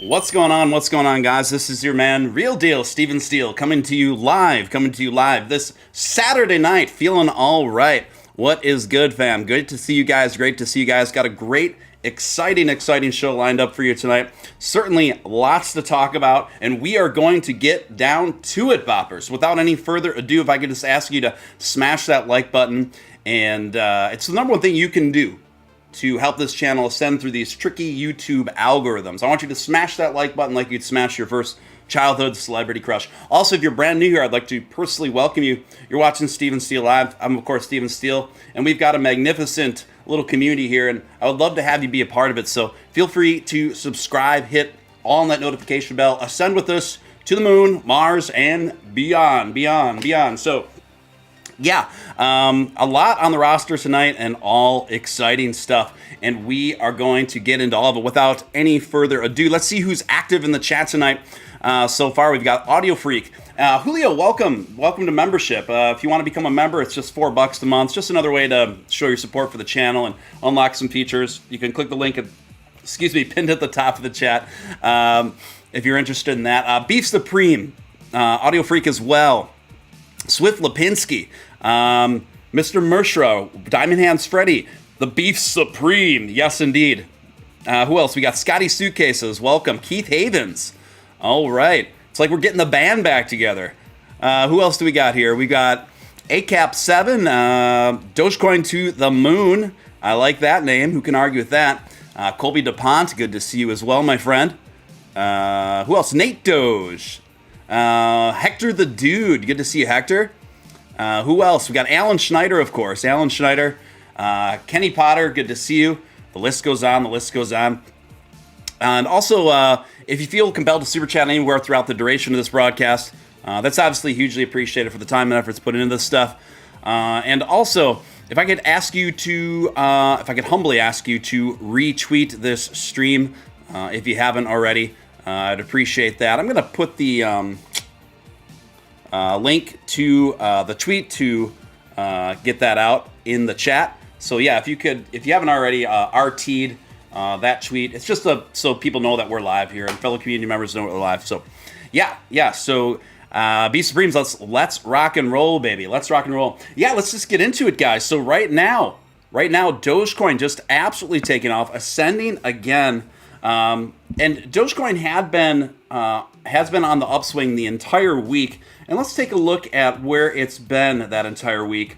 What's going on? What's going on, guys? This is your man, Real Deal, Steele, coming to you live this Saturday night, feeling all right. What is good, fam? Good to see you guys. Great to see you guys. Got a great, exciting show lined up for you tonight. Certainly lots to talk about, and we are going to get down to it, boppers. Without any further ado, if I could just ask you to smash that like button, and it's the number one thing you can do to help this channel ascend through these tricky YouTube algorithms. I want you to smash that like button like you'd smash your first childhood celebrity crush. Also, if you're brand new here, I'd like to personally welcome you. You're watching Steele Live. I'm, of course, Steele, and we've got a magnificent little community here, and I would love to have you be a part of it. So feel free to subscribe, hit all on that notification bell, ascend with us to the moon, Mars, and beyond. So, yeah, a lot on the roster tonight and all exciting stuff, and we are going to get into all of it without any further ado. Let's see who's active in the chat tonight. So far, we've got Audio Freak. Julio, welcome to membership. If you want to become a member, it's just $4 a month. It's just another way to show your support for the channel and unlock some features. You can click the link, pinned at the top of the chat if you're interested in that. Beef Supreme, Audio Freak as well. Swift Lipinski, Mr. Mershro, Diamond Hands Freddy, the Beef Supreme, yes indeed. Who else? We got Scotty Suitcases, welcome. Keith Havens, all right. It's like we're getting the band back together. Who else do we got here? We got ACAP7, Dogecoin to the moon. I like that name. Who can argue with that? Colby DuPont, good to see you as well, my friend. Who else? Nate Doge. Hector the Dude, good to see you, Hector. Who else? We got Alan Schneider, of course. Alan Schneider. Kenny Potter, good to see you. The list goes on. And also, if you feel compelled to super chat anywhere throughout the duration of this broadcast, that's obviously hugely appreciated for the time and efforts put into this stuff. And also, if I could humbly ask you to retweet this stream, if you haven't already, I'd appreciate that. I'm going to put the link to the tweet to get that out in the chat. So yeah, if you haven't already RT'd that tweet, it's just so people know that we're live here and fellow community members know we're live. So yeah. So B Supremes, let's rock and roll, baby. Let's rock and roll. Yeah, let's just get into it, guys. So right now, Dogecoin just absolutely taking off, ascending again. And Dogecoin has been on the upswing the entire week. And let's take a look at where it's been that entire week.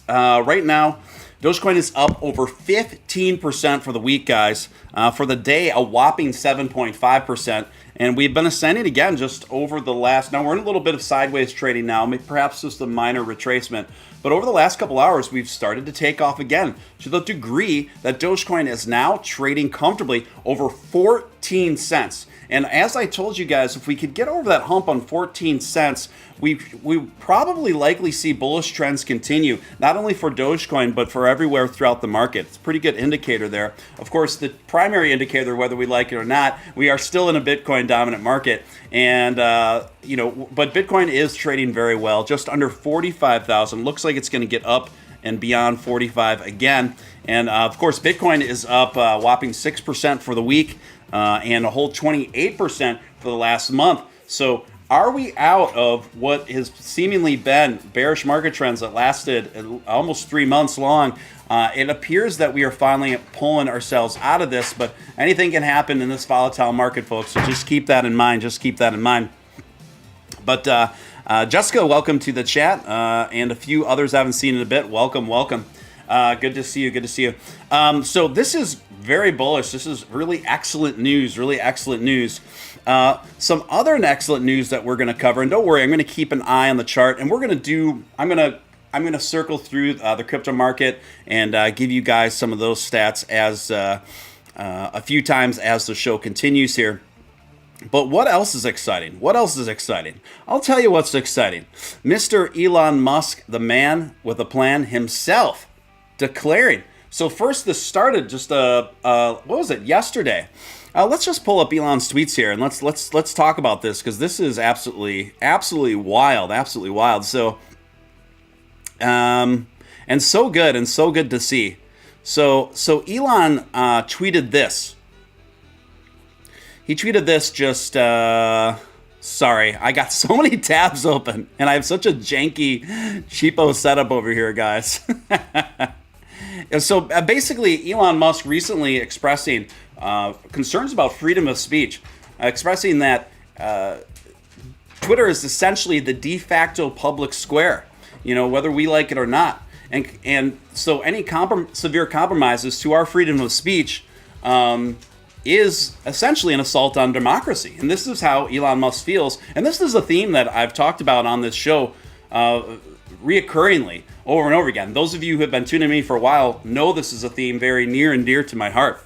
Right now, Dogecoin is up over 15% for the week, guys. For the day, a whopping 7.5%. And we've been ascending again just over the last... Now, we're in a little bit of sideways trading now, perhaps just a minor retracement. But over the last couple hours, we've started to take off again to the degree that Dogecoin is now trading comfortably over 14 cents. And as I told you guys, if we could get over that hump on 14 cents, we probably likely see bullish trends continue, not only for Dogecoin, but for everywhere throughout the market. It's a pretty good indicator there. Of course, the primary indicator, whether we like it or not, we are still in a Bitcoin dominant market. And, but Bitcoin is trading very well, just under 45,000. Looks like it's going to get up and beyond 45 again. And of course, Bitcoin is up whopping 6% for the week. And a whole 28% for the last month. So are we out of what has seemingly been bearish market trends that lasted almost 3 months long? It appears that we are finally pulling ourselves out of this, but anything can happen in this volatile market, folks. So just keep that in mind. But Jessica, welcome to the chat. And a few others I haven't seen in a bit. Welcome. Good to see you. So this is very bullish. This is really excellent news. Some other excellent news that we're going to cover, and don't worry, I'm going to keep an eye on the chart, and I'm going to circle through the crypto market and give you guys some of those stats as a few times as the show continues here. But what else is exciting? I'll tell you what's exciting. Mr. Elon Musk, the man with a plan himself, declaring. So first, this started just yesterday. Let's just pull up Elon's tweets here and let's talk about this, because this is absolutely wild. So and so good to see. So Elon tweeted this. He tweeted this just, sorry, I got so many tabs open, and I have such a janky, cheapo setup over here, guys. And so basically, Elon Musk recently expressing concerns about freedom of speech, expressing that Twitter is essentially the de facto public square, whether we like it or not. And so any severe compromises to our freedom of speech is essentially an assault on democracy. And this is how Elon Musk feels. And this is a theme that I've talked about on this show reoccurringly over and over again. Those of you who have been tuning me for a while know this is a theme very near and dear to my heart.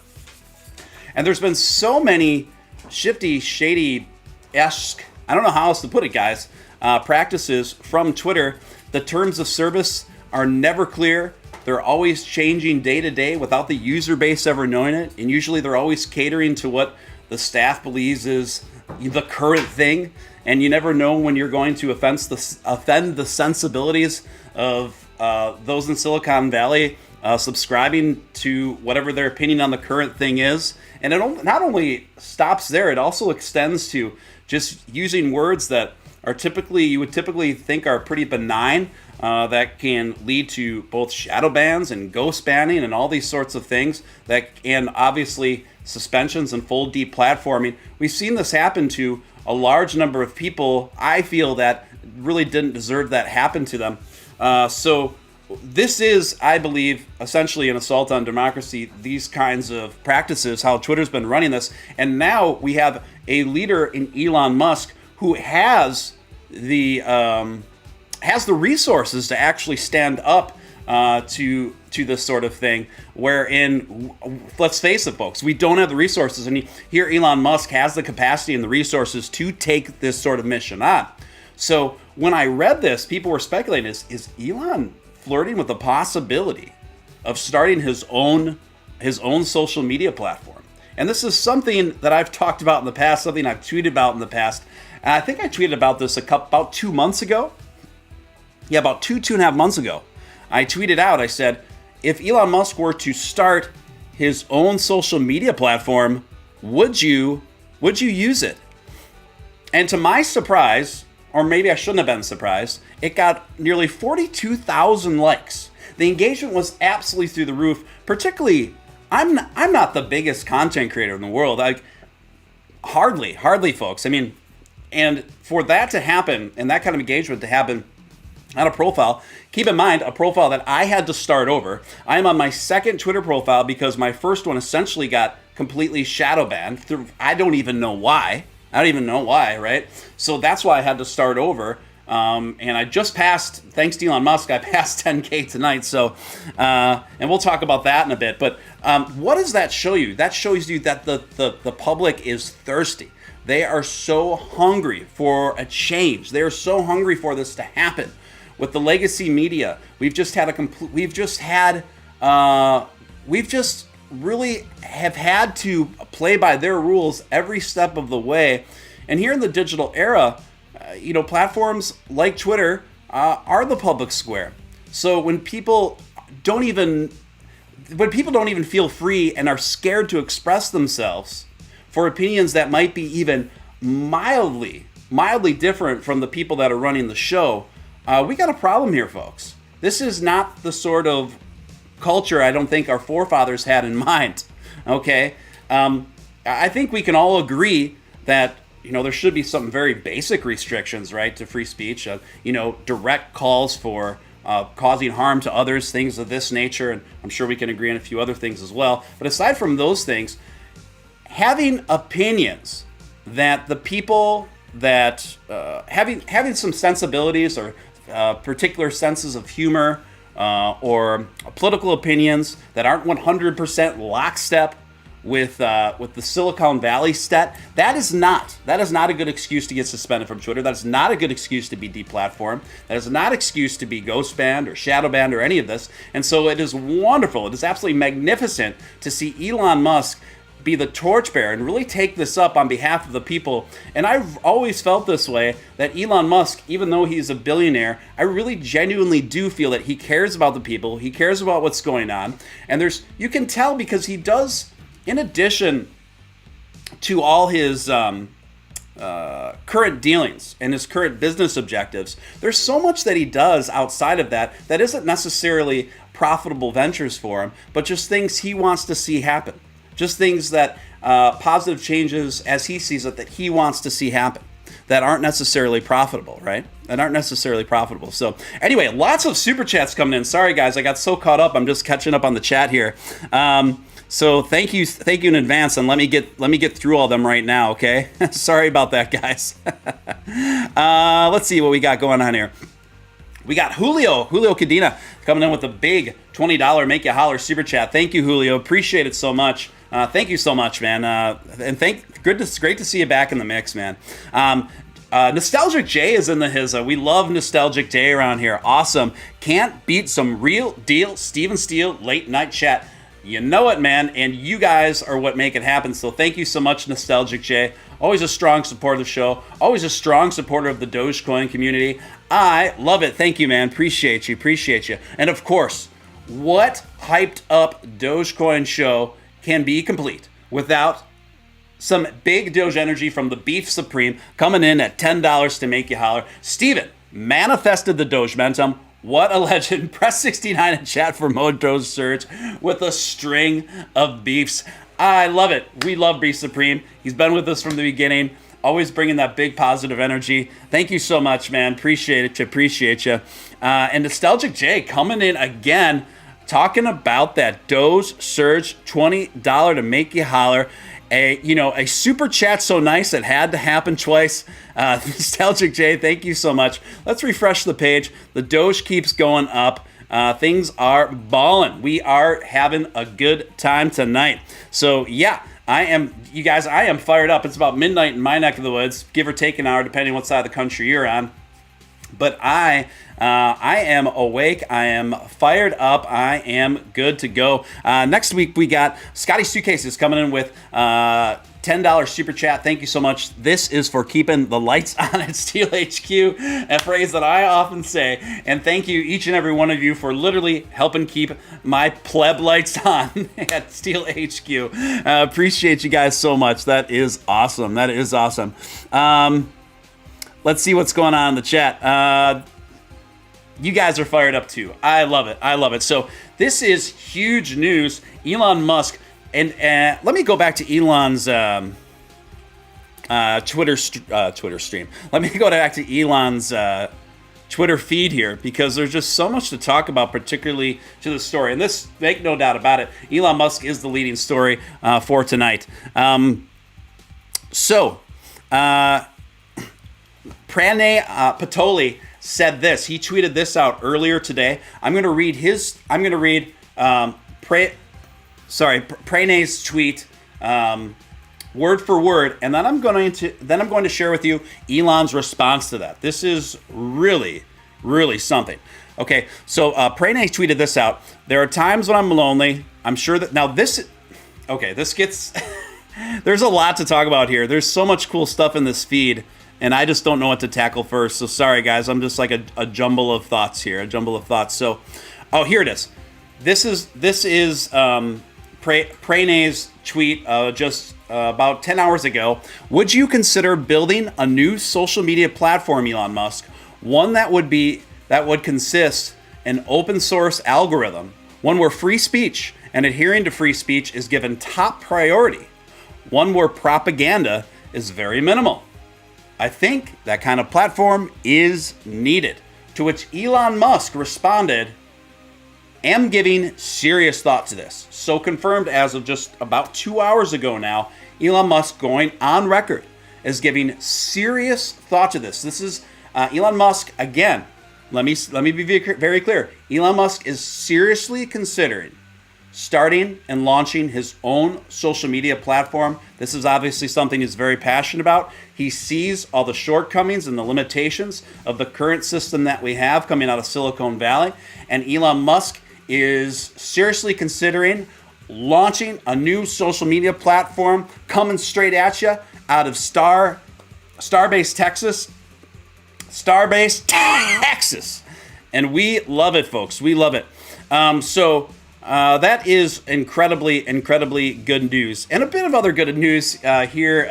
And there's been so many shifty, shady-esque, I don't know how else to put it, guys, practices from Twitter. The terms of service are never clear. They're always changing day to day without the user base ever knowing it. And usually they're always catering to what the staff believes is the current thing. And you never know when you're going to offend the sensibilities of those in Silicon Valley subscribing to whatever their opinion on the current thing is. And it not only stops there, it also extends to just using words that are you would typically think are pretty benign, that can lead to both shadow bans and ghost banning and all these sorts of things, and obviously suspensions and full deplatforming. We've seen this happen to a large number of people, I feel, that really didn't deserve that happen to them. So this is, I believe, essentially an assault on democracy, these kinds of practices, how Twitter's been running this. And now we have a leader in Elon Musk who has the resources to actually stand up to this sort of thing, wherein, let's face it, folks, we don't have the resources. And here Elon Musk has the capacity and the resources to take this sort of mission on. So when I read this, people were speculating, is Elon flirting with the possibility of starting his own social media platform? And this is something that I've talked about in the past, something I've tweeted about in the past. And I think I tweeted about this about 2 months ago. Yeah, about two and a half months ago. I tweeted out, I said, if Elon Musk were to start his own social media platform, would you use it? And to my surprise, or maybe I shouldn't have been surprised, it got nearly 42,000 likes. The engagement was absolutely through the roof. Particularly, I'm not the biggest content creator in the world. Hardly, folks. I mean, and for that to happen, and that kind of engagement to happen on a profile, keep in mind, a profile that I had to start over. I am on my second Twitter profile because my first one essentially got completely shadow banned. I don't even know why, right? So that's why I had to start over. And I just passed, thanks to Elon Musk, I passed 10K tonight. So, and we'll talk about that in a bit. But what does that show you? That shows you that the public is thirsty. They are so hungry for a change. They are so hungry for this to happen. With the legacy media, we've just really have had to play by their rules every step of the way. And here in the digital era, platforms like Twitter are the public square. So when people don't even feel free and are scared to express themselves for opinions that might be even mildly different from the people that are running the show, we got a problem here, folks. This is not the sort of culture I don't think our forefathers had in mind. Okay, I think we can all agree that there should be some very basic restrictions, right, to free speech. Direct calls for causing harm to others, things of this nature, and I'm sure we can agree on a few other things as well. But aside from those things, having opinions that the people that having some sensibilities or particular senses of humor or political opinions that aren't 100% lockstep with the Silicon Valley stat, that is not a good excuse to get suspended from Twitter. That is not a good excuse to be deplatformed. That is not an excuse to be ghost banned or shadow banned or any of this. And so it is wonderful. It is absolutely magnificent to see Elon Musk be the torchbearer and really take this up on behalf of the people. And I've always felt this way, that Elon Musk, even though he's a billionaire, I really genuinely do feel that he cares about the people. He cares about what's going on. And you can tell because he does, in addition to all his current dealings and his current business objectives, there's so much that he does outside of that that isn't necessarily profitable ventures for him, but just things he wants to see happen. Just things that positive changes as he sees it that he wants to see happen that aren't necessarily profitable, right? That aren't necessarily profitable. So anyway, lots of super chats coming in. Sorry guys, I got so caught up. I'm just catching up on the chat here. So thank you in advance, and let me get through all of them right now, okay? Sorry about that, guys. Let's see what we got going on here. We got Julio Cadena coming in with a big $20 Make You Holler super chat. Thank you, Julio. Appreciate it so much. Thank you so much, man. And great to see you back in the mix, man. Nostalgic Jay is in the we love Nostalgic Jay around here. Awesome. Can't beat some real deal Steven Steele late night chat. You know it, man, and you guys are what make it happen. So thank you so much, Nostalgic Jay. Always a strong supporter of the show. Always a strong supporter of the Dogecoin community. I love it. Thank you, man. Appreciate you. And of course, what hyped up Dogecoin show can be complete without some big Doge energy from the Beef Supreme coming in at $10 to make you holler. Steven manifested the Doge momentum. What a legend. Press 69 in chat for Mo Doge Surge with a string of beefs. I love it. We love Beef Supreme. He's been with us from the beginning, always bringing that big positive energy. Thank you so much, man. Appreciate you. And Nostalgic Jay coming in again, talking about that Doge Surge $20 to make you holler. A super chat so nice it had to happen twice. Nostalgic Jay, thank you so much. Let's refresh the page. The Doge keeps going up. Things are balling. We are having a good time tonight. So yeah, I am fired up. It's about midnight in my neck of the woods, give or take an hour, depending on what side of the country you're on. But I am awake. I am fired up. I am good to go. Next week, we got Scotty Suitcases coming in with $10 super chat. Thank you so much. This is for keeping the lights on at Steele HQ, a phrase that I often say. And thank you, each and every one of you, for literally helping keep my pleb lights on at Steele HQ. Appreciate you guys so much. That is awesome. Let's see what's going on in the chat. You guys are fired up too. I love it. So this is huge news. Elon Musk, and let me go back to Elon's Twitter stream. Let me go back to Elon's Twitter feed here, because there's just so much to talk about, particularly to the story. And this, make no doubt about it, Elon Musk is the leading story for tonight. Pranay Patoli said this. He tweeted this out earlier today. I'm going to read Pranay's tweet word for word, and then I'm going to share with you Elon's response to that. This is really, really something. Okay, so Pranay tweeted this out. There are times when I'm lonely. I'm sure that now this gets there's a lot to talk about here. There's so much cool stuff in this feed, and I just don't know what to tackle first. So sorry, guys. I'm just like a jumble of thoughts here. So, here it is. This is Pranay's tweet just about 10 hours ago. Would you consider building a new social media platform, Elon Musk? One that would consist an open source algorithm, one where free speech and adhering to free speech is given top priority, one where propaganda is very minimal. I think that kind of platform is needed. To which Elon Musk responded, am giving serious thought to this. So confirmed as of just about 2 hours ago now, Elon Musk going on record as giving serious thought to this. This is Elon Musk, again, let me be very clear. Elon Musk is seriously considering starting and launching his own social media platform. This is obviously something he's very passionate about. He sees all the shortcomings and the limitations of the current system that we have coming out of Silicon Valley. And Elon Musk is seriously considering launching a new social media platform coming straight at you out of Starbase, Texas. And we love it, folks. We love it. That is incredibly good news. And a bit of other good news here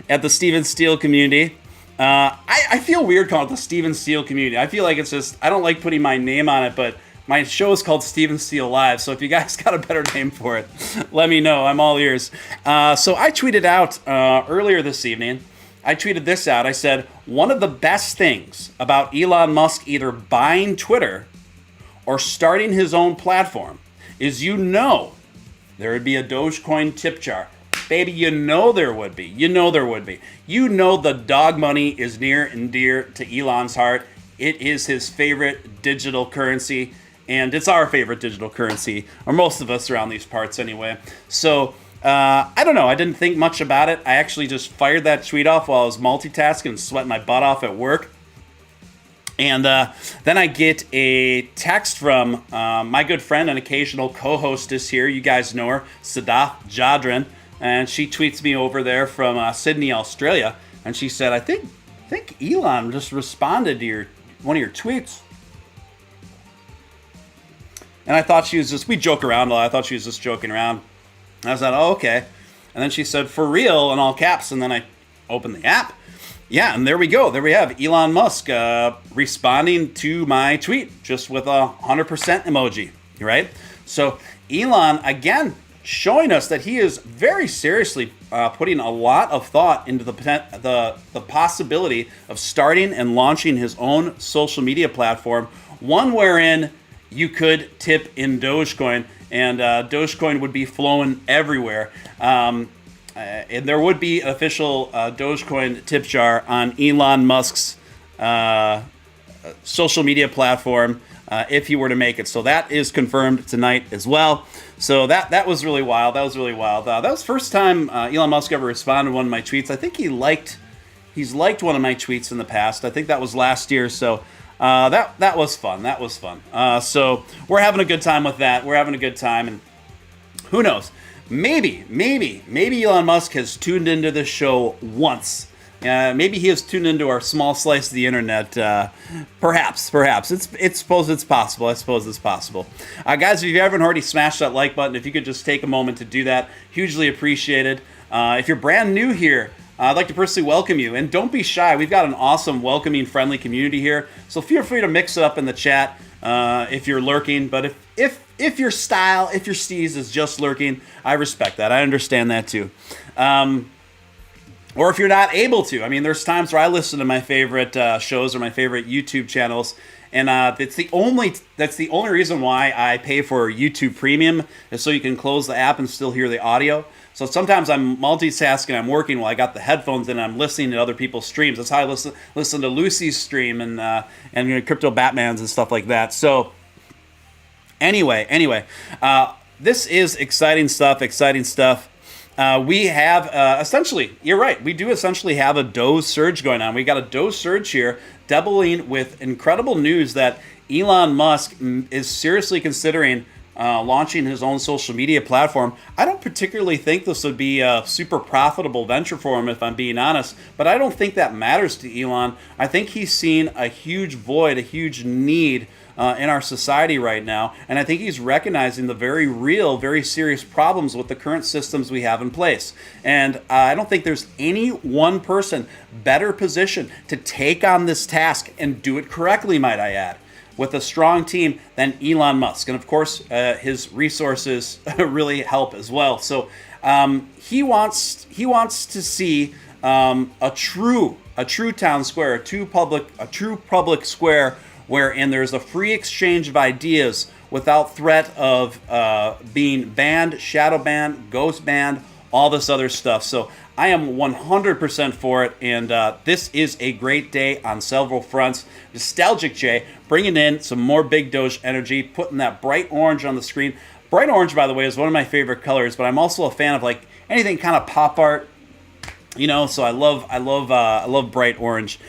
at the Steele community. I feel weird calling it the Steele community. I feel like it's just, I don't like putting my name on it, but my show is called Steele Live. So if you guys got a better name for it, let me know. I'm all ears. So I tweeted out earlier this evening. I tweeted this out. I said, one of the best things about Elon Musk either buying Twitter or starting his own platform is, there would be a Dogecoin tip jar. Baby, there would be. The dog money is near and dear to Elon's heart. It is his favorite digital currency, and it's our favorite digital currency, or most of us around these parts anyway. So, I don't know. I didn't think much about it. I actually just fired that tweet off while I was multitasking and sweating my butt off at work. And then I get a text from my good friend and occasional co-hostess here. You guys know her, Sadaf Jadran. And she tweets me over there from Sydney, Australia. And she said, I think Elon just responded to one of your tweets. And I thought we joke around a lot. I thought she was just joking around. I was like, oh, okay. And then she said, for real, in all caps. And then I opened the app. Yeah, and there we go. There we have Elon Musk responding to my tweet just with a 100% emoji, right? So Elon, again, showing us that he is very seriously putting a lot of thought into the possibility of starting and launching his own social media platform, one wherein you could tip in Dogecoin, and Dogecoin would be flowing everywhere. And there would be an official Dogecoin tip jar on Elon Musk's social media platform if he were to make it. So that is confirmed tonight as well. So that was really wild. That was the first time Elon Musk ever responded to one of my tweets. I think he's liked one of my tweets in the past. I think that was last year. So that was fun. So we're having a good time with that. We're having a good time, and who knows? Maybe Elon Musk has tuned into this show once. Maybe he has tuned into our small slice of the internet. Perhaps. I suppose it's possible. Guys, if you haven't already smashed that like button, if you could just take a moment to do that, hugely appreciated. If you're brand new here, I'd like to personally welcome you. And don't be shy. We've got an awesome, welcoming, friendly community here. So feel free to mix it up in the chat if you're lurking. But if your steez is just lurking, I respect that. I understand that too. Or if you're not able to. I mean, there's times where I listen to my favorite shows or my favorite YouTube channels, and that's the only reason why I pay for YouTube Premium, is so you can close the app and still hear the audio. So sometimes I'm multitasking, I'm working while I got the headphones in, and I'm listening to other people's streams. That's how I listen to Lucy's stream and Crypto Batman's and stuff like that. So anyway, this is exciting stuff. We have essentially, you're right, we do essentially have a Doge surge going on. We got a Doge surge here, doubling with incredible news that Elon Musk is seriously considering launching his own social media platform. I don't particularly think this would be a super profitable venture for him, if I'm being honest, but I don't think that matters to Elon. I think he's seen a huge void, a huge need in our society right now, and I think he's recognizing the very real, very serious problems with the current systems we have in place. And I don't think there's any one person better positioned to take on this task and do it correctly, might I add, with a strong team than Elon Musk. And of course, his resources really help as well. So he wants to see a true town square, a true public square, wherein there's a free exchange of ideas without threat of being banned, shadow banned, ghost banned, all this other stuff. So I am 100% for it, and this is a great day on several fronts. Nostalgic J bringing in some more big Doge energy, putting that bright orange on the screen. Bright orange, by the way, is one of my favorite colors, but I'm also a fan of like anything kind of pop art, so I love bright orange.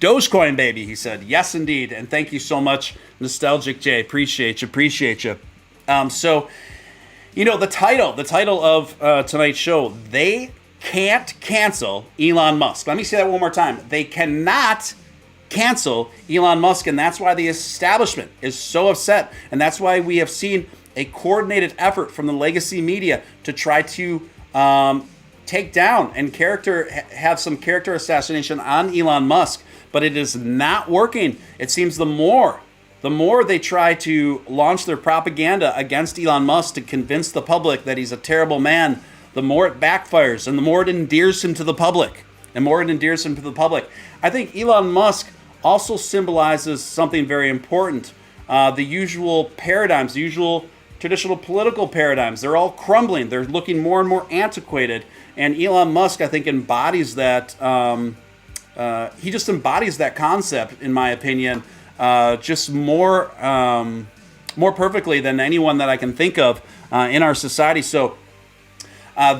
Dogecoin, baby, he said. Yes, indeed. And thank you so much, Nostalgic J. Appreciate you. So, the title of tonight's show, they can't cancel Elon Musk. Let me say that one more time. They cannot cancel Elon Musk, and that's why the establishment is so upset, and that's why we have seen a coordinated effort from the legacy media to try to take down and have some character assassination on Elon Musk, but it is not working. It seems the more they try to launch their propaganda against Elon Musk to convince the public that he's a terrible man, the more it backfires and the more it endears him to the public. I think Elon Musk also symbolizes something very important. The usual paradigms, the usual traditional political paradigms, they're all crumbling. They're looking more and more antiquated. And Elon Musk, I think, embodies that. He just embodies that concept, in my opinion, just more perfectly than anyone that I can think of in our society. So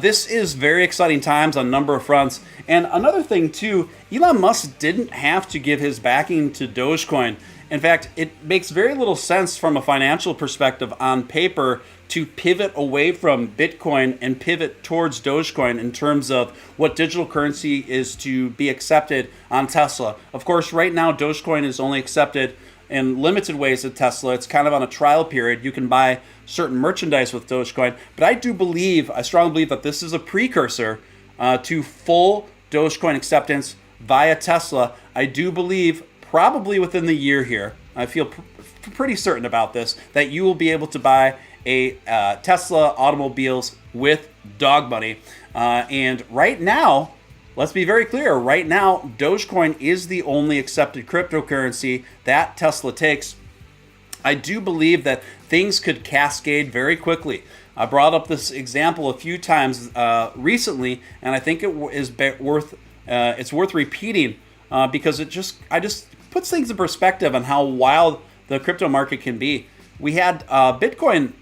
this is very exciting times on a number of fronts. And another thing, too, Elon Musk didn't have to give his backing to Dogecoin. In fact, it makes very little sense from a financial perspective on paper to pivot away from Bitcoin and pivot towards Dogecoin in terms of what digital currency is to be accepted on Tesla. Of course, right now, Dogecoin is only accepted in limited ways at Tesla. It's kind of on a trial period. You can buy certain merchandise with Dogecoin. But I strongly believe that this is a precursor to full Dogecoin acceptance via Tesla. I do believe probably within the year here, I feel pretty certain about this, that you will be able to buy a Tesla automobiles with dog money. And right now, let's be very clear, right now, Dogecoin is the only accepted cryptocurrency that Tesla takes. I do believe that things could cascade very quickly. I brought up this example a few times recently, and I think it's worth repeating because it just puts things in perspective on how wild the crypto market can be. We had Bitcoin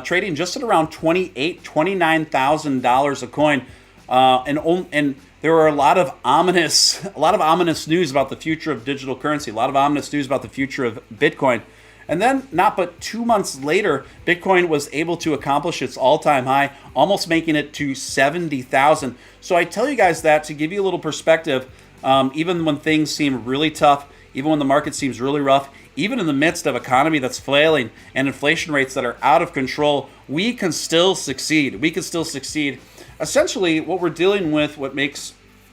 trading just at around $29,000 a coin, and there were a lot of ominous news about the future of digital currency, a lot of ominous news about the future of Bitcoin. And then, not but 2 months later, Bitcoin was able to accomplish its all-time high, almost making it to 70,000. So I tell you guys that to give you a little perspective. Even when things seem really tough, even when the market seems really rough, even in the midst of economy that's flailing and inflation rates that are out of control, we can still succeed. Essentially, what we're dealing with,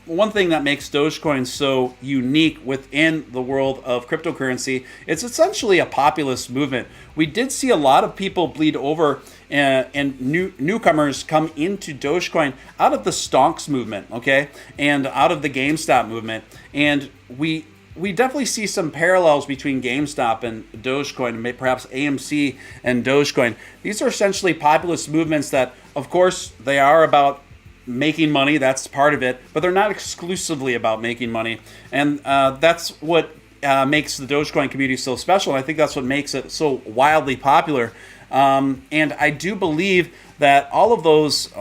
one thing that makes Dogecoin so unique within the world of cryptocurrency, it's essentially a populist movement. We did see a lot of people bleed over and newcomers come into Dogecoin out of the stonks movement, okay, and out of the GameStop movement. And we definitely see some parallels between GameStop and Dogecoin, and perhaps AMC and Dogecoin. These are essentially populist movements that, of course, they are about making money. That's part of it, but they're not exclusively about making money. And that's what makes the Dogecoin community so special. And I think that's what makes it so wildly popular. And I do believe that all of those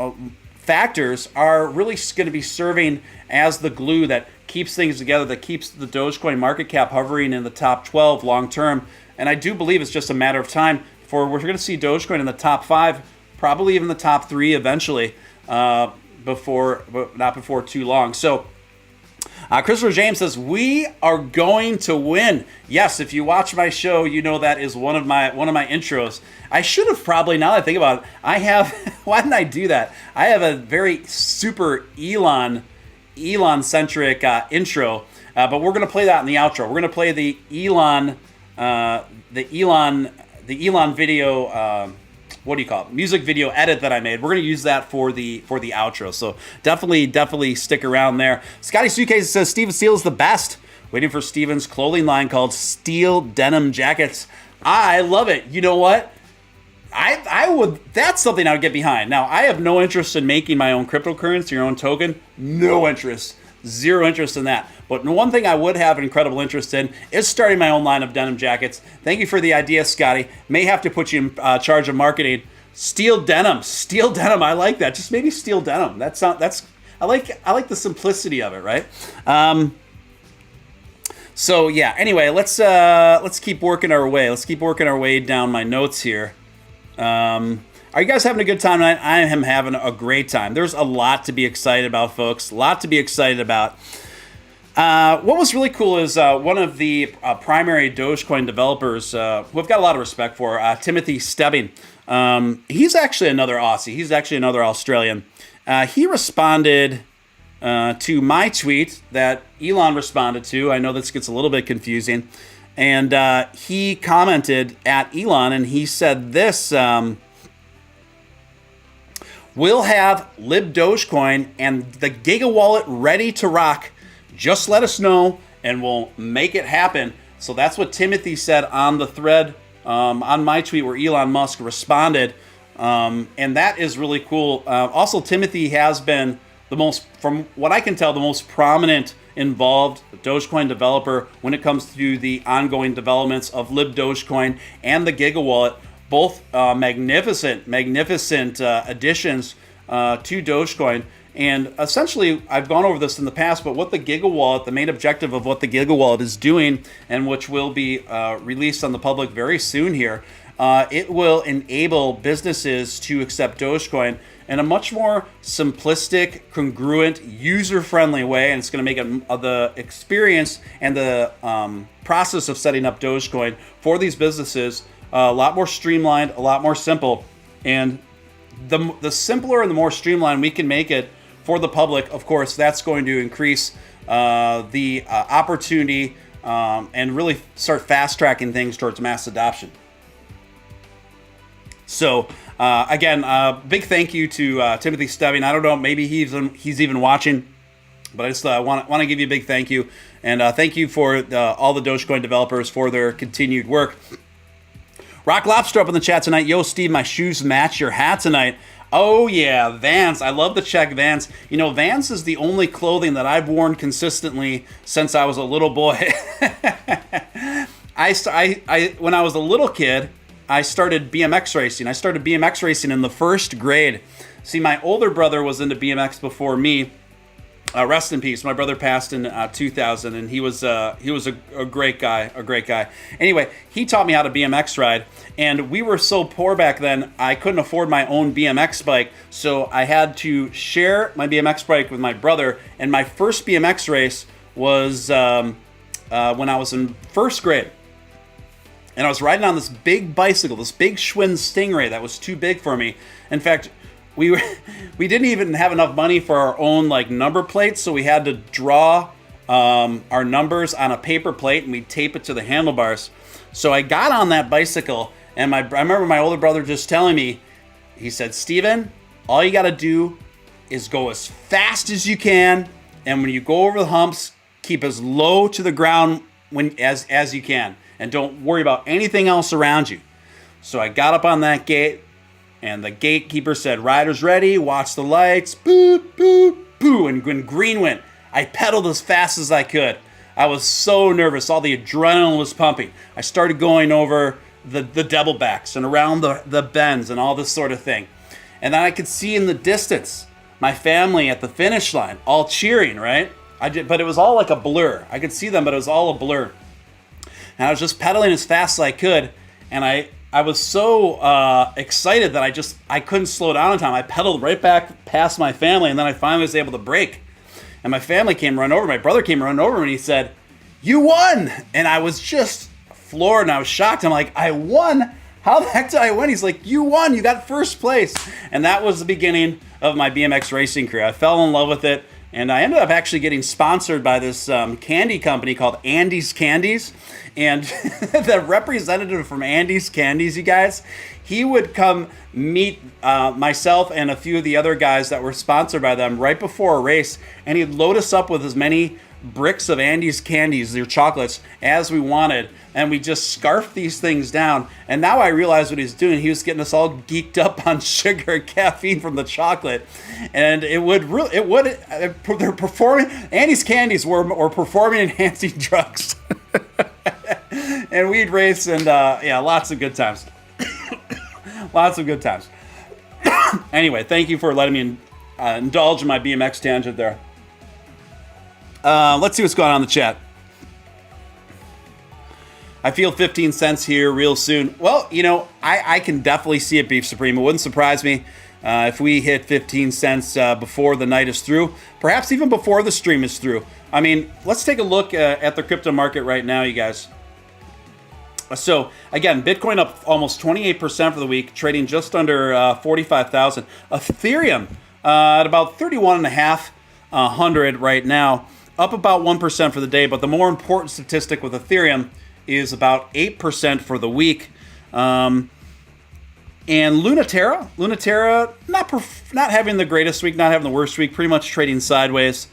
factors are really going to be serving as the glue that keeps things together, that keeps the Dogecoin market cap hovering in the top 12 long term. And I do believe it's just a matter of time before we're going to see Dogecoin in the top 5, probably even the top 3 eventually, not before too long. So Christopher James says, we are going to win. Yes, if you watch my show, you know that is one of my intros. I should have probably, now that I think about it, why didn't I do that? I have a very super Elon-centric intro, but we're going to play that in the outro. We're going to play the Elon video, what do you call it? Music video edit that I made. We're going to use that for the outro. So definitely stick around there. Scotty Suitcase says Steven Steele is the best. Waiting for Steven's clothing line called Steele Denim Jackets. I love it. You know what? That's something I would get behind. Now, I have no interest in making my own cryptocurrency, your own token. No interest. Zero interest in that. But one thing I would have an incredible interest in is starting my own line of denim jackets. Thank you for the idea, Scotty. May have to put you in charge of marketing. Steel denim. I like that. Just maybe steel denim. I like the simplicity of it, right? So yeah. Anyway, let's keep working our way. Let's keep working our way down my notes here. Are you guys having a good time tonight? I am having a great time. There's a lot to be excited about, folks. A lot to be excited about. What was really cool is one of the primary Dogecoin developers, who I've got a lot of respect for, Timothy Stebbing. He's actually another Aussie. He's actually another Australian. He responded to my tweet that Elon responded to. I know this gets a little bit confusing. And he commented at Elon, and he said this: we'll have Lib Dogecoin and the Giga Wallet ready to rock. Just let us know, and we'll make it happen. So that's what Timothy said on the thread on my tweet where Elon Musk responded. And that is really cool. Also, Timothy has been the most, from what I can tell, the most prominent involved Dogecoin developer when it comes to the ongoing developments of Lib Dogecoin and the Giga Wallet. Both magnificent additions to Dogecoin. And essentially, I've gone over this in the past, but what the Giga Wallet, the main objective of what the Giga Wallet is doing, and which will be released on the public very soon here, it will enable businesses to accept Dogecoin in a much more simplistic, congruent, user-friendly way, and it's going to make it, the experience and the process of setting up Dogecoin for these businesses a lot more streamlined, a lot more simple. And the simpler and the more streamlined we can make it for the public, of course, that's going to increase the opportunity and really start fast-tracking things towards mass adoption. So, again, big thank you to Timothy Stebbing. I don't know, maybe he's even watching, but I just want to give you a big thank you. And thank you for all the Dogecoin developers for their continued work. Rock Lobster up in the chat tonight. Yo, Steve, my shoes match your hat tonight. Oh, yeah, Vans. I love to check Vans. You know, Vans is the only clothing that I've worn consistently since I was a little boy. When I was a little kid, I started BMX racing. I started BMX racing in the first grade. See, my older brother was into BMX before me. Rest in peace. My brother passed in 2000, and he was a great guy. Anyway, he taught me how to BMX ride, and we were so poor back then, I couldn't afford my own BMX bike, so I had to share my BMX bike with my brother. And my first BMX race was when I was in first grade, and I was riding on this big bicycle, this big Schwinn Stingray that was too big for me. In fact, we didn't even have enough money for our own number plates, so we had to draw our numbers on a paper plate, and we'd tape it to the handlebars. So I got on that bicycle, and I remember my older brother just telling me, he said, "Steven, all you got to do is go as fast as you can, and when you go over the humps, keep as low to the ground as you can, and don't worry about anything else around you." So I got up on that gate, and the gatekeeper said, "Riders ready, watch the lights, boop, boop, boo." And when green went, I pedaled as fast as I could. I was so nervous. All the adrenaline was pumping. I started going over the double backs and around the bends and all this sort of thing. And then I could see in the distance my family at the finish line, all cheering, right? But it was all like a blur. I could see them, but it was all a blur. And I was just pedaling as fast as I could, and I was so excited that I couldn't slow down in time. I pedaled right back past my family, and then I finally was able to brake. And my family came run over. My brother came run over, and he said, "You won!" And I was just floored, and I was shocked. I'm like, "I won? How the heck did I win?" He's like, "You won! You got first place!" And that was the beginning of my BMX racing career. I fell in love with it, and I ended up actually getting sponsored by this candy company called Andy's Candies. And the representative from Andy's Candies, you guys, he would come meet myself and a few of the other guys that were sponsored by them right before a race, and he'd load us up with as many bricks of Andy's Candies, their chocolates, as we wanted, and we just scarfed these things down. And now I realize what he's doing. He was getting us all geeked up on sugar and caffeine from the chocolate, and they're performing. Andy's Candies were performing enhancing drugs. And we'd race, and lots of good times. Lots of good times. Anyway, thank you for letting me indulge in my BMX tangent there. Let's see what's going on in the chat. I feel 15 cents here real soon. Well, I can definitely see it, Beef Supreme. It wouldn't surprise me. If we hit 15 cents before the night is through, perhaps even before the stream is through. I mean, let's take a look at the crypto market right now, you guys. So again, Bitcoin up almost 28% for the week, trading just under 45,000. Ethereum at about 31,500 right now, up about 1% for the day. But the more important statistic with Ethereum is about 8% for the week. And Lunaterra not having the greatest week, not having the worst week, pretty much trading sideways.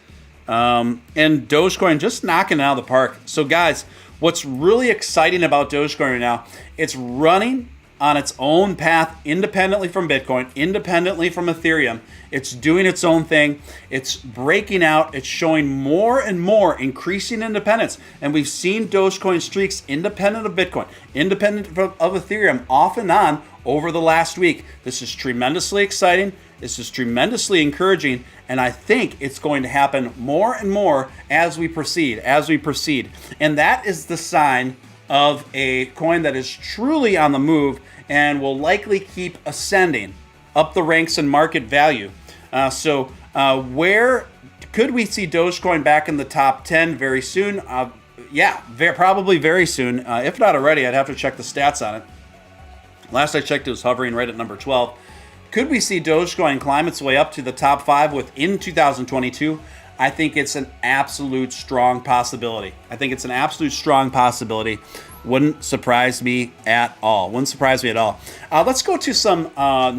And Dogecoin just knocking it out of the park. So guys, what's really exciting about Dogecoin right now, it's running on its own path independently from Bitcoin, independently from Ethereum. It's doing its own thing. It's breaking out. It's showing more and more increasing independence. And we've seen Dogecoin streaks independent of Bitcoin, independent of Ethereum off and on over the last week. This is tremendously exciting. This is tremendously encouraging, and I think it's going to happen more and more as we proceed, And that is the sign of a coin that is truly on the move and will likely keep ascending up the ranks in market value. Where could we see Dogecoin back in the top 10 very soon? Probably very soon. If not already, I'd have to check the stats on it. Last I checked, it was hovering right at number 12. Could we see Dogecoin climb its way up to the top 5 within 2022? I think it's an absolute strong possibility. Wouldn't surprise me at all. Let's go to some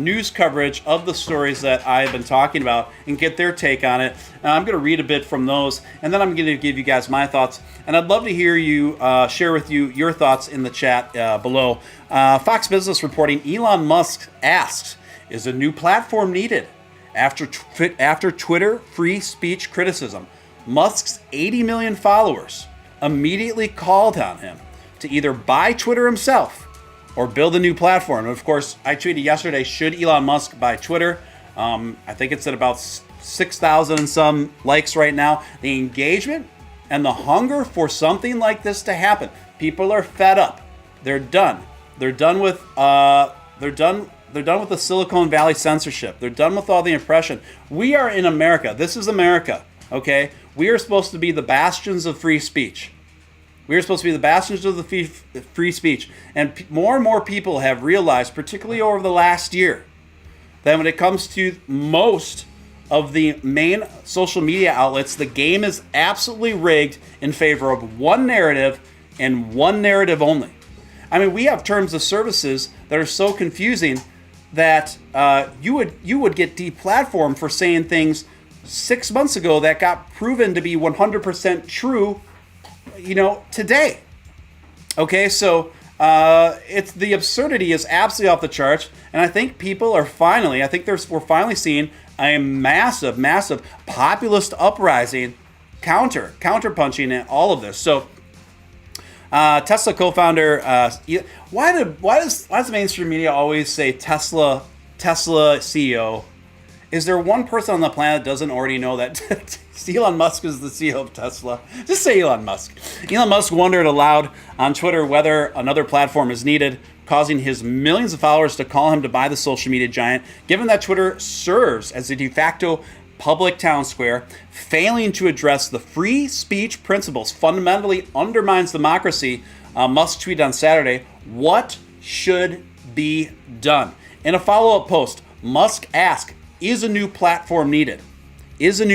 news coverage of the stories that I've been talking about and get their take on it. I'm going to read a bit from those, and then I'm going to give you guys my thoughts. And I'd love to hear you share with you your thoughts in the chat below. Fox Business reporting Elon Musk asks, is a new platform needed? After Twitter free speech criticism, Musk's 80 million followers immediately called on him to either buy Twitter himself or build a new platform. And of course, I tweeted yesterday, should Elon Musk buy Twitter? I think it's at about 6,000 and some likes right now. The engagement and the hunger for something like this to happen. People are fed up. They're done. They're done with the Silicon Valley censorship. They're done with all the oppression. We are in America. This is America, okay? We are supposed to be the bastions of free speech. We are supposed to be the bastions of the free speech. And more people have realized, particularly over the last year, that when it comes to most of the main social media outlets, the game is absolutely rigged in favor of one narrative and one narrative only. I mean, we have terms of services that are so confusing that you would get deplatformed for saying things 6 months ago that got proven to be 100% true, today. Okay, so it's the absurdity is absolutely off the charts, and I think people are we're finally seeing a massive populist uprising, counterpunching in all of this. So Tesla co-founder, why does mainstream media always say Tesla CEO? Is there one person on the planet that doesn't already know that Elon Musk is the CEO of Tesla? Just say Elon Musk. Elon Musk wondered aloud on Twitter whether another platform is needed, causing his millions of followers to call him to buy the social media giant, given that Twitter serves as a de facto public town square. Failing to address the free speech principles fundamentally undermines democracy. Musk tweeted on Saturday, what should be done? In a follow-up post, Musk asked, is a new platform needed? And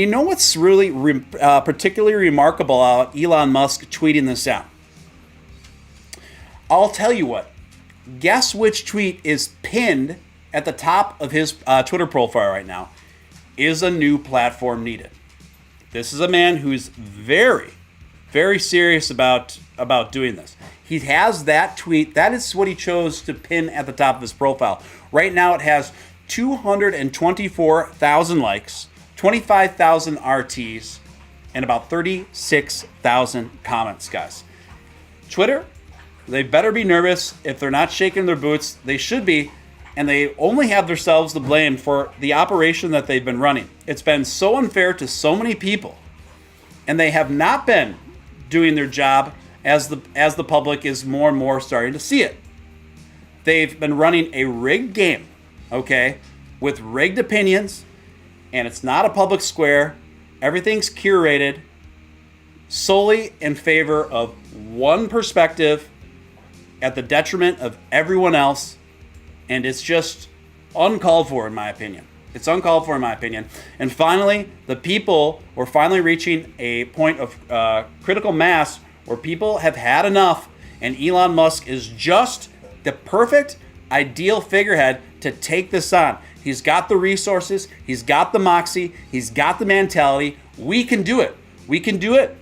you know what's really particularly remarkable about Elon Musk tweeting this out? I'll tell you what. Guess which tweet is pinned at the top of his Twitter profile right now? Is a new platform needed? This is a man who's very, very serious about doing this. He has that tweet. That is what he chose to pin at the top of his profile. Right now it has 224,000 likes, 25,000 RTs, and about 36,000 comments, guys. Twitter, they better be nervous. If they're not shaking their boots, they should be. And they only have themselves to blame for the operation that they've been running. It's been so unfair to so many people. And they have not been doing their job as the public is more and more starting to see it. They've been running a rigged game. okay, with rigged opinions, and it's not a public square. Everything's curated solely in favor of one perspective at the detriment of everyone else, and it's just uncalled for, in my opinion. It's uncalled for, in my opinion. And finally, the people were finally reaching a point of critical mass where people have had enough, and Elon Musk is just the perfect, ideal figurehead to take this on. He's got the resources, he's got the moxie, he's got the mentality. We can do it. We can do it.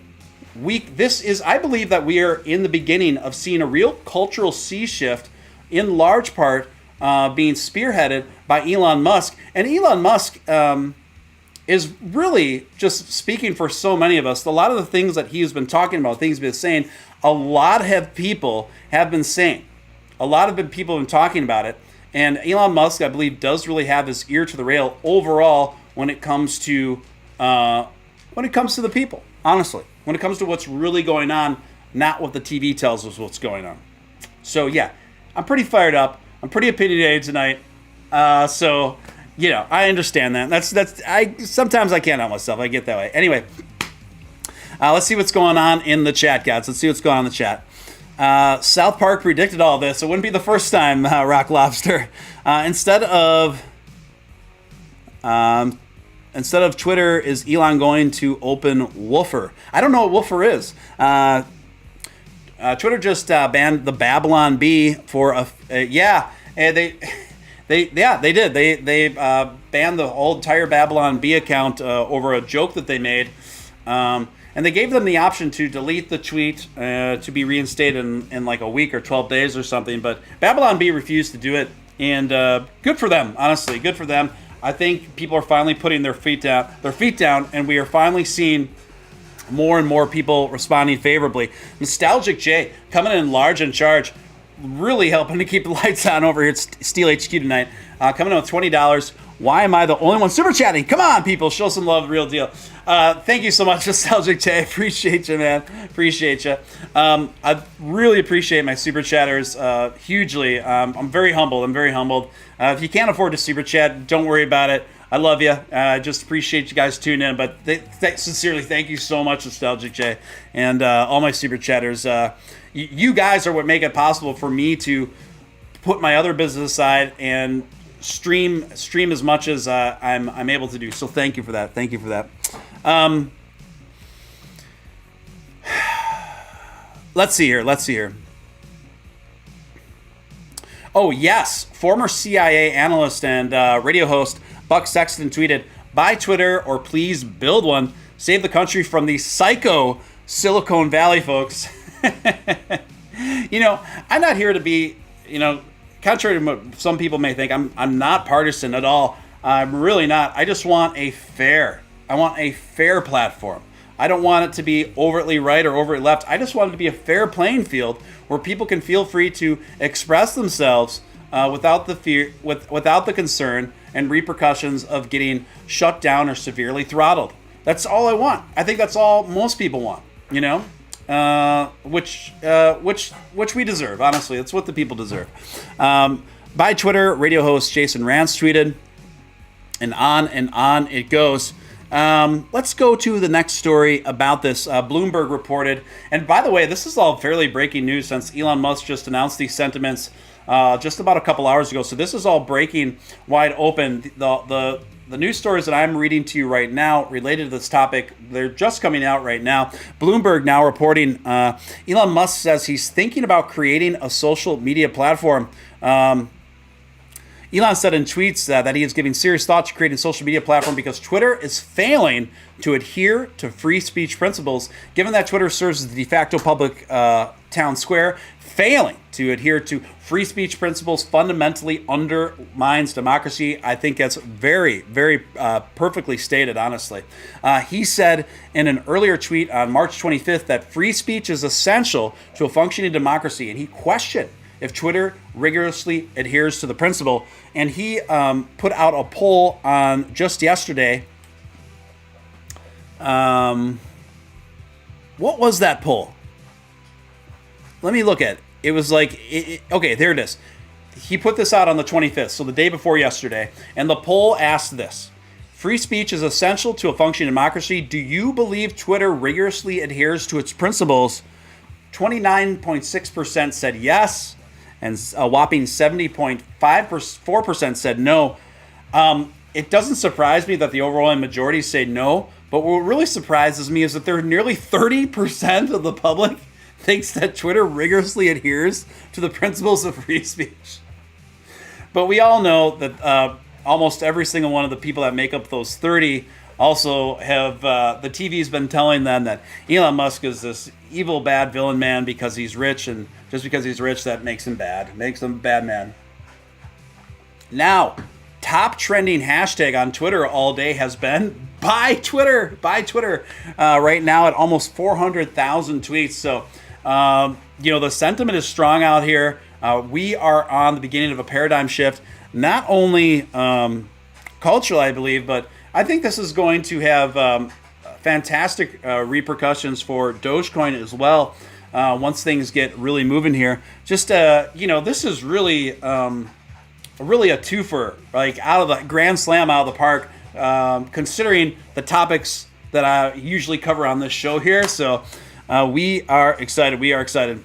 I believe that we are in the beginning of seeing a real cultural sea shift, in large part being spearheaded by Elon Musk. And Elon Musk is really just speaking for so many of us. A lot of the things that he's been talking about, things he's been saying, a lot of people have been saying. A lot of people have been talking about it. And Elon Musk, I believe, does really have his ear to the rail overall when it comes to the people, honestly. When it comes to what's really going on, not what the TV tells us what's going on. So yeah, I'm pretty fired up. I'm pretty opinionated tonight. So, you know, I understand that. Sometimes I can't help myself. I get that way. Anyway, let's see what's going on in the chat, guys. Let's see what's going on in the chat. South Park predicted all this. It wouldn't be the first time, Rock Lobster. Instead of Twitter, is Elon going to open Woofer? I don't know what Woofer is. Twitter just banned the Babylon Bee for they did. They banned the whole entire Babylon Bee account over a joke that they made, and they gave them the option to delete the tweet to be reinstated in like a week or 12 days or something. But Babylon Bee refused to do it, and good for them. Honestly, good for them. I think people are finally putting their feet down, and we are finally seeing more and more people responding favorably. Nostalgic J coming in large and charge, really helping to keep the lights on over here at Steele HQ tonight. Coming in with $20. Why am I the only one super chatting? Come on, people, show some love, real deal. Thank you so much, Nostalgic J. Appreciate you, man. Appreciate you. I really appreciate my super chatters hugely. I'm very humbled. If you can't afford to super chat, don't worry about it. I love you. I just appreciate you guys tuning in. But sincerely, thank you so much, Nostalgic J, and all my super chatters. You guys are what make it possible for me to put my other business aside and stream as much as I'm able to do. So thank you for that. Thank you for that. Let's see here. Oh, yes. Former CIA analyst and radio host Buck Sexton tweeted, "Buy Twitter or please build one. Save the country from the psycho Silicon Valley folks." You know, I'm not here to be, contrary to what some people may think, I'm not partisan at all. I'm really not. I just want a fair platform. I don't want it to be overtly right or overtly left. I just want it to be a fair playing field where people can feel free to express themselves without the fear, without the concern and repercussions of getting shut down or severely throttled. That's all I want. I think that's all most people want. Which we deserve. Honestly, that's what the people deserve. By Twitter, radio host Jason Rance tweeted, and on it goes. Let's go to the next story about this. Bloomberg reported, and by the way, this is all fairly breaking news since Elon Musk just announced these sentiments just about a couple hours ago. So this is all breaking wide open. The news stories that I'm reading to you right now related to this topic, they're just coming out right now. Bloomberg now reporting Elon Musk says he's thinking about creating a social media platform. Elon said in tweets that he is giving serious thought to creating a social media platform because Twitter is failing to adhere to free speech principles. Given that Twitter serves as the de facto public town square, failing to adhere to free speech principles fundamentally undermines democracy. I think that's very, very perfectly stated, honestly. He said in an earlier tweet on March 25th that free speech is essential to a functioning democracy, and he questioned if Twitter rigorously adheres to the principle. And he put out a poll on just yesterday. What was that poll? Let me look at it. It was like, okay, there it is. he put this out on the 25th, so the day before yesterday, and the poll asked this: free speech is essential to a functioning democracy. Do you believe Twitter rigorously adheres to its principles? 29.6% said yes, and a whopping 70.4% said no. It doesn't surprise me that the overwhelming majority say no, but what really surprises me is that there are nearly 30% of the public thinks that Twitter rigorously adheres to the principles of free speech. But we all know that almost every single one of the people that make up those 30 also have, the TV's been telling them that Elon Musk is this evil, bad villain man because he's rich, and just because he's rich, that makes him bad, makes him a bad man. Now, top trending hashtag on Twitter all day has been buy Twitter, buy Twitter. Right now at almost 400,000 tweets. So, the sentiment is strong out here. We are on the beginning of a paradigm shift, not only cultural, I believe, but I think this is going to have fantastic repercussions for Dogecoin as well. Once things get really moving here, just this is really a twofer, like out of the grand slam, out of the park. Considering the topics that I usually cover on this show here, so we are excited. We are excited.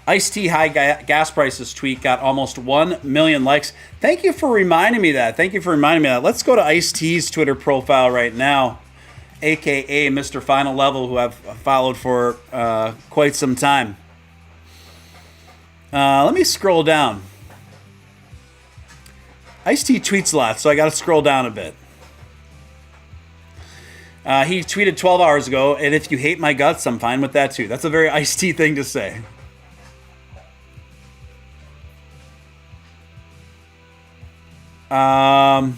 Ice-T high gas prices tweet got almost 1 million likes. Thank you for reminding me that. Let's go to Ice-T's Twitter profile right now, aka Mr. Final Level, who I've followed for quite some time. Let me scroll down. Ice-T tweets a lot, so I got to scroll down a bit. He tweeted 12 hours ago, and if you hate my guts, I'm fine with that too. That's a very Ice-T thing to say. I'm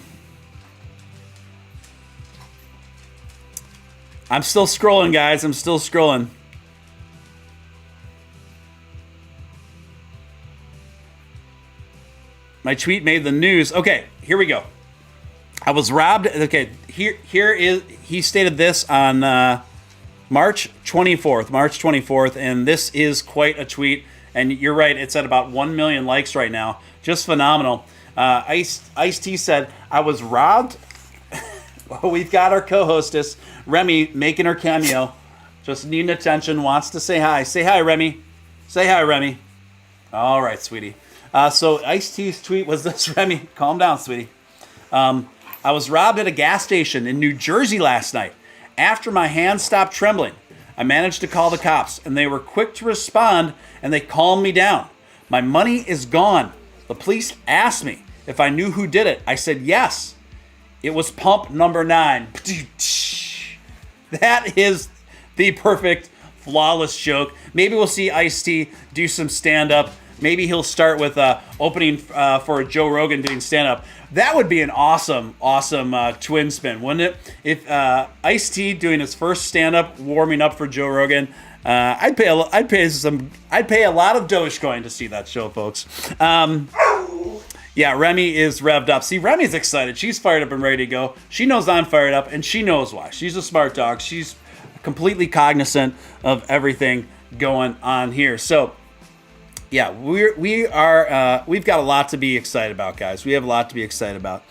still scrolling, guys. I'm still scrolling. My tweet made the news. Okay, here we go. I was robbed. Okay, here is, he stated this on March 24th, and this is quite a tweet. And you're right, it's at about 1 million likes right now. Just phenomenal. Ice-T said, I was robbed. We've got our co-hostess, Remy, making her cameo. Just needing attention, wants to say hi. Say hi, Remy. Say hi, Remy. All right, sweetie. So Ice-T's tweet was this: Remy, calm down, sweetie. I was robbed at a gas station in New Jersey last night. After my hands stopped trembling, I managed to call the cops, and they were quick to respond, and they calmed me down. My money is gone. The police asked me if I knew who did it. I said yes. It was pump number 9. That is the perfect, flawless joke. Maybe we'll see Ice-T do some stand-up. Maybe he'll start with opening for Joe Rogan doing stand-up. That would be an awesome twin spin, wouldn't it? If Ice-T doing his first stand-up, warming up for Joe Rogan, I'd pay a lot of Dogecoin to see that show, folks. Yeah, Remy is revved up. See, Remy's excited. She's fired up and ready to go. She knows I'm fired up, and she knows why. She's a smart dog. She's completely cognizant of everything going on here. So, yeah, we've got a lot to be excited about, guys. We have a lot to be excited about.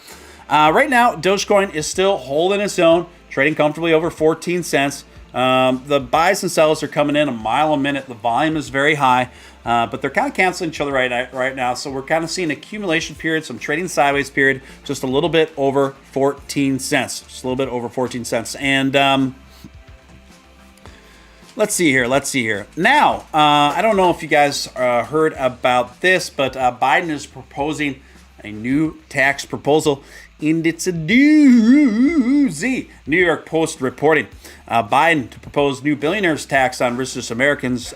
Right now, Dogecoin is still holding its own, trading comfortably over 14 cents. The buys and sells are coming in a mile a minute. The volume is very high, but they're kind of canceling each other right now. So we're kind of seeing accumulation period, some trading sideways period, just a little bit over 14 cents. Just a little bit over 14 cents. And let's see here. Now, I don't know if you guys heard about this, but Biden is proposing a new tax proposal, and it's a doozy. New York Post reporting. Biden to propose new billionaires tax on richest Americans,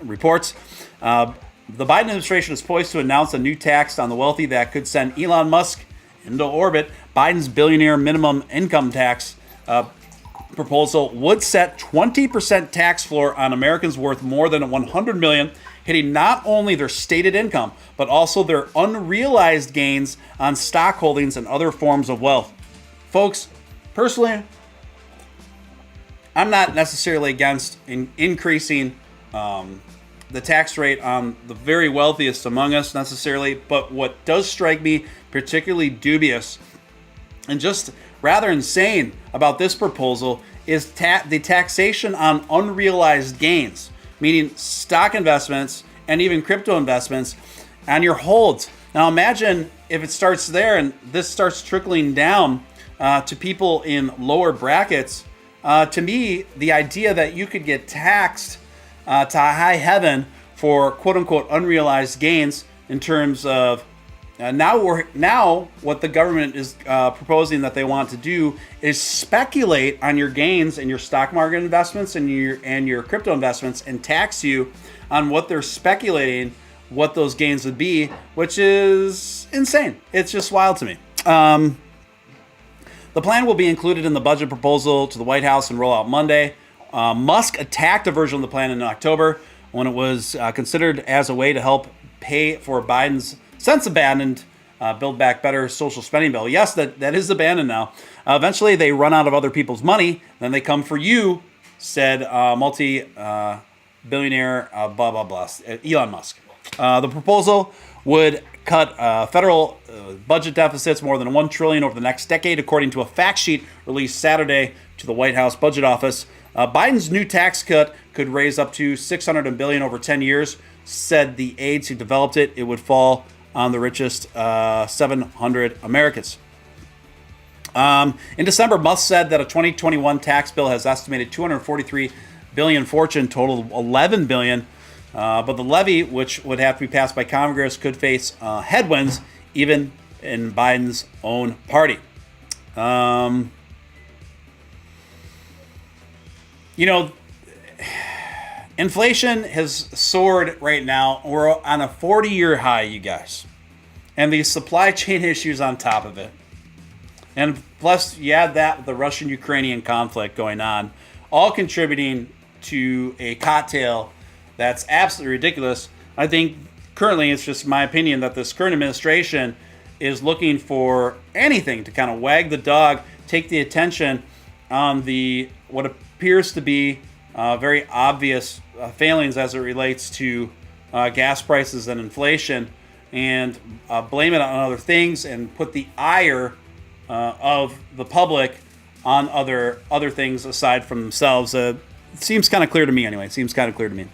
reports. The Biden administration is poised to announce a new tax on the wealthy that could send Elon Musk into orbit. Biden's billionaire minimum income tax proposal would set 20% tax floor on Americans worth more than $100 million, hitting not only their stated income, but also their unrealized gains on stock holdings and other forms of wealth. Folks, personally, I'm not necessarily against increasing the tax rate on the very wealthiest among us necessarily, but what does strike me particularly dubious and just rather insane about this proposal is the taxation on unrealized gains, meaning stock investments and even crypto investments on your holds. Now imagine if it starts there and this starts trickling down to people in lower brackets. To me, the idea that you could get taxed to high heaven for quote unquote unrealized gains in terms of now what the government is proposing that they want to do is speculate on your gains and your stock market investments and your crypto investments and tax you on what they're speculating what those gains would be, which is insane. It's just wild to me. The plan will be included in the budget proposal to the White House and roll out Monday. Musk attacked a version of the plan in October when it was considered as a way to help pay for Biden's since abandoned Build Back Better social spending bill. Yes, that is abandoned now. Eventually, they run out of other people's money, then they come for you, said multi-billionaire blah, blah, blah, Elon Musk. The proposal would cut federal budget deficits more than $1 trillion over the next decade, according to a fact sheet released Saturday to the White House Budget Office. Biden's new tax cut could raise up to $600 billion over 10 years, said the aides who developed it. It would fall on the richest 700 Americans. In December, Musk said that a 2021 tax bill has estimated $243 billion fortune, total of $11 billion. But the levy, which would have to be passed by Congress, could face headwinds even in Biden's own party. Inflation has soared right now. We're on a 40-year high, you guys. And these supply chain issues on top of it. And plus, you add that with the Russian-Ukrainian conflict going on, all contributing to a cocktail that's absolutely ridiculous. I think currently, it's just my opinion that this current administration is looking for anything to kind of wag the dog, take the attention on the what appears to be very obvious failings as it relates to gas prices and inflation, and blame it on other things and put the ire of the public on other things aside from themselves. It seems kind of clear to me anyway. It seems kind of clear to me.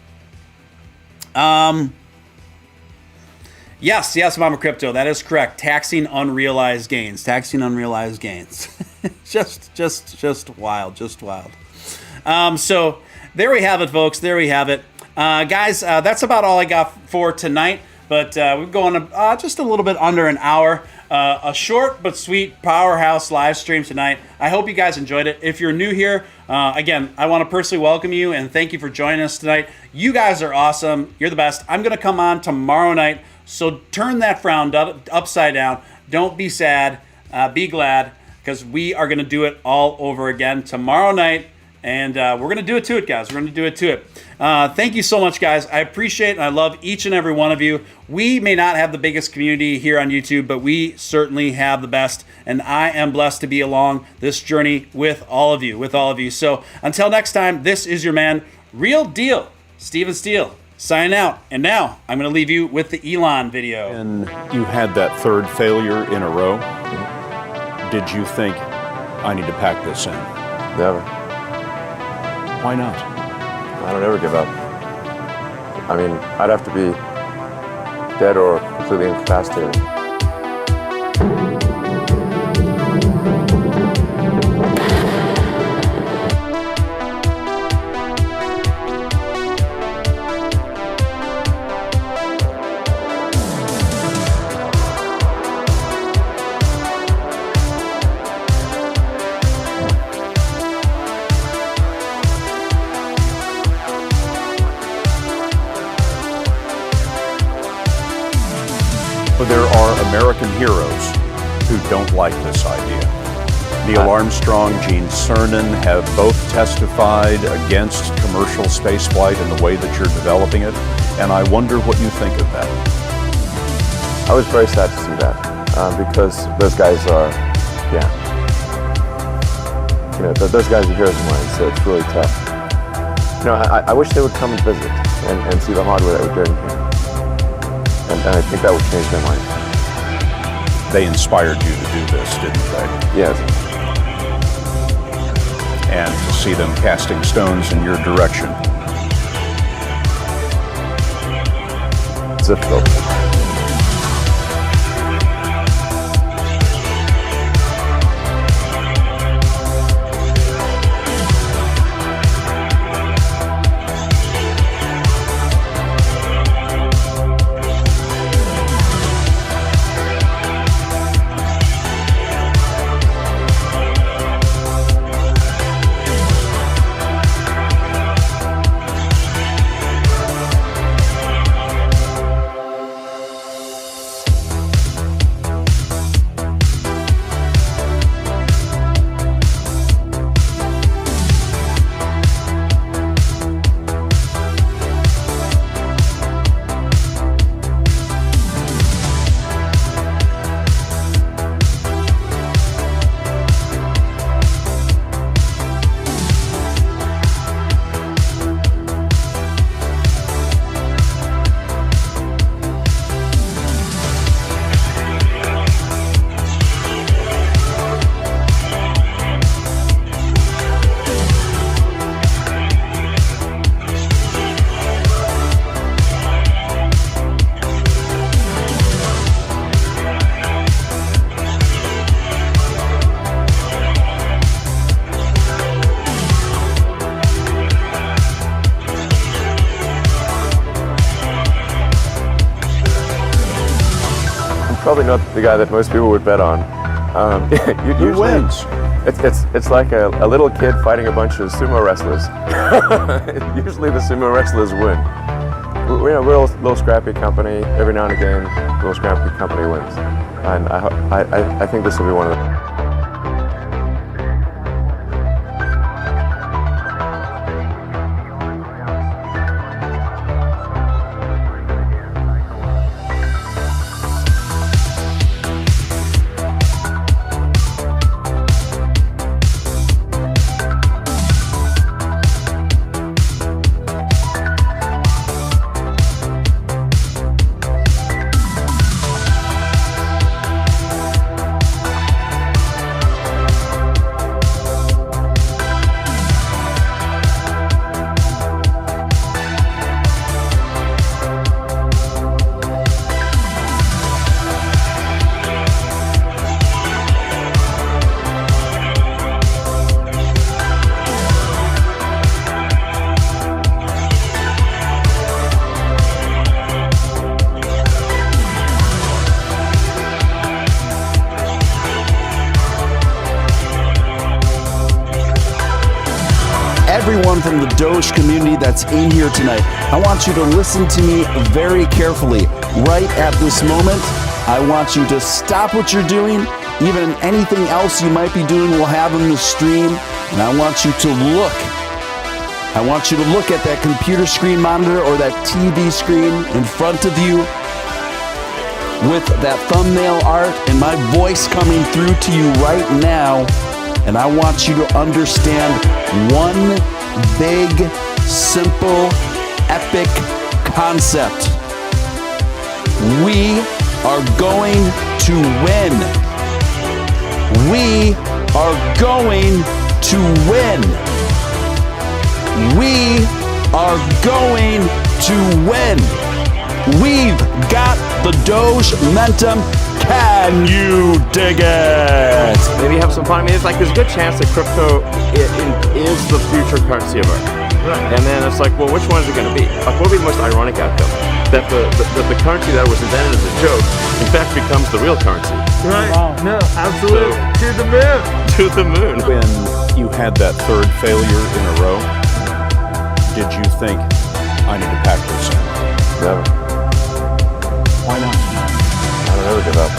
Yes, Mama Crypto, that is correct. Taxing unrealized gains. Just wild. So there we have it, folks. There we have it. Guys, that's about all I got for tonight. But we're going just a little bit under an hour. A short but sweet powerhouse live stream tonight. I hope you guys enjoyed it. If you're new here, again, I want to personally welcome you and thank you for joining us tonight. You guys are awesome. You're the best. I'm going to come on tomorrow night, so turn that frown upside down. Don't be sad. Be glad, because we are going to do it all over again tomorrow night. And we're going to do it to it, guys. We're going to do it to it. Thank you so much, guys. I appreciate and I love each and every one of you. We may not have the biggest community here on YouTube, but we certainly have the best. And I am blessed to be along this journey with all of you. So until next time, this is your man, Real Deal, Steele, signing out. And now I'm going to leave you with the Elon video. And you had that third failure in a row. Did you think, I need to pack this in? Never. Why not? I don't ever give up. I mean, I'd have to be dead or completely incapacitated. There are American heroes who don't like this idea. Neil Armstrong, Gene Cernan have both testified against commercial spaceflight in the way that you're developing it, and I wonder what you think of that. I was very sad to see that, because those guys are, those guys are heroes of mine, so it's really tough. I wish they would come and visit and see the hardware that we're doing here. And I think that would change their mind. They inspired you to do this, didn't they? Yes. And to see them casting stones in your direction. It's difficult. Probably not the guy that most people would bet on. Who wins? It's like a little kid fighting a bunch of sumo wrestlers. Usually the sumo wrestlers win. We're a little scrappy company. Every now and again, a little scrappy company wins. And I think this will be one of them. Everyone from the Doge community that's in here tonight, I want you to listen to me very carefully. Right at this moment, I want you to stop what you're doing. Even anything else you might be doing, we'll have in the stream. And I want you to look. I want you to look at that computer screen monitor or that TV screen in front of you with that thumbnail art and my voice coming through to you right now. And I want you to understand one big, simple, epic concept. We are going to win. We are going to win. We are going to win. We've got the Doge momentum. Can you dig it? Maybe have some fun. I mean, it's like there's a good chance that crypto is the future currency of Earth. Right. And then it's like, well, which one is it going to be? Like, what would be the most ironic outcome? That the currency that was invented as a joke, in fact, becomes the real currency. Right. Wow. No, absolutely. So, to the moon. To the moon. When you had that third failure in a row, did you think, I need to pack this in? Never. Why not? I don't ever give up.